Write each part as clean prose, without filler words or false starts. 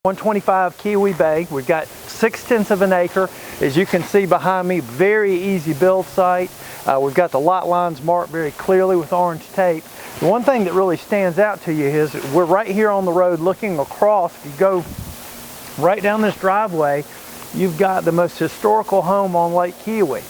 125 Keowee Bay. We've got 6/10 of an acre. As you can see behind me, very easy build site. We've got the lot lines marked very clearly with orange tape. The one thing that really stands out to you is we're right here on the road looking across. If you go right down this driveway, you've got the most historical home on Lake Keowee.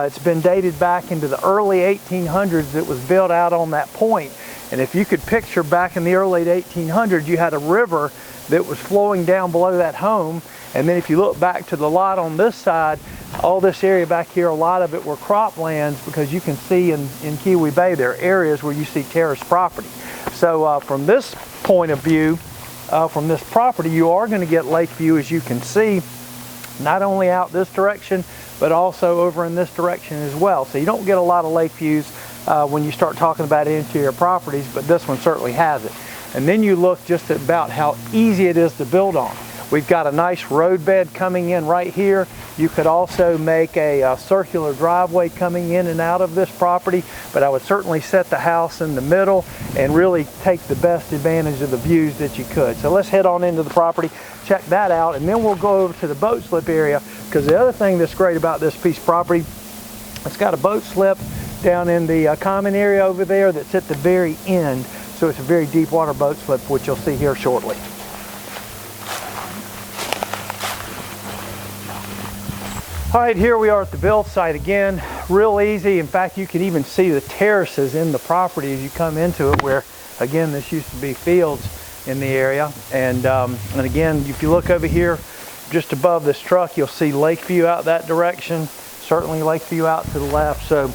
It's been dated back into the early 1800s. It was built out on that point. And if you could picture back in the early 1800s, you had a river that was flowing down below that home. And then if you look back to the lot on this side, all this area back here, a lot of it were croplands, because you can see in Keowee Bay there are areas where you see terraced property. So from this point of view, from this property, you are going to get lake view, as you can see, not only out this direction, but also over in this direction as well. So you don't get a lot of lake views when you start talking about interior properties, but this one certainly has it. And then you look just about how easy it is to build on. We've got a nice road bed coming in right here. You could also make a circular driveway coming in and out of this property, but I would certainly set the house in the middle and really take the best advantage of the views that you could. So let's head on into the property, check that out, and then we'll go over to the boat slip area, because the other thing that's great about this piece of property, it's got a boat slip down in the common area over there that's at the very end. So it's a very deep water boat slip, which you'll see here shortly. All right, here we are at the build site again. Real easy. In fact, you can even see the terraces in the property as you come into it, where again, this used to be fields in the area. And again, if you look over here, just above this truck, you'll see lake view out that direction. Certainly lake view out to the left. So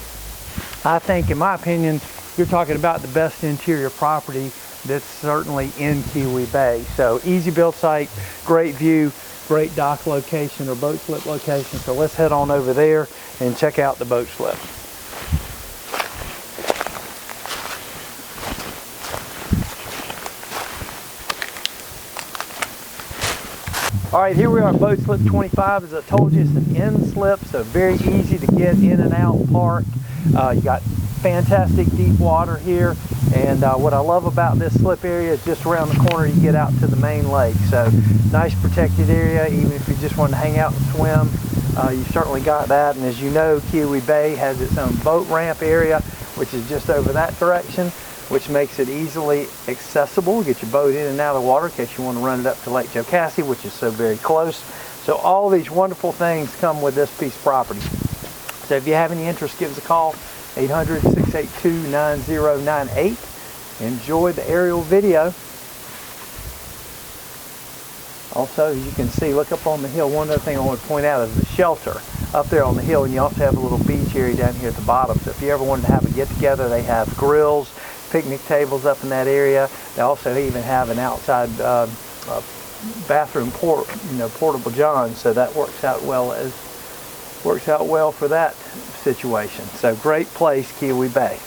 I think, in my opinion, you're talking about the best interior property that's certainly in Keowee Bay. So easy build site, great view, great dock location or boat slip location. So let's head on over there and check out the boat slip. All right, here we are at boat slip 25. As I told you, it's an end slip, so very easy to get in and out and park. You got fantastic deep water here, and what I love about this slip area is just around the corner you get out to the main lake. So nice protected area. Even if you just want to hang out and swim, you certainly got that. And as you know, Keowee Bay has its own boat ramp area, which is just over that direction, which makes it easily accessible. Get your boat in and out of the water in case you want to run it up to Lake Jocassee, which is so very close. So all these wonderful things come with this piece of property. So if you have any interest, give us a call, 800-682-9098. Enjoy the aerial video. Also, as you can see, look up on the hill. One other thing I want to point out is the shelter up there on the hill, and you also have a little beach area down here at the bottom. So if you ever wanted to have a get-together, they have grills, picnic tables up in that area. They also even have an outside bathroom portable john, so that works out well for that situation. So great place, Keowee Bay.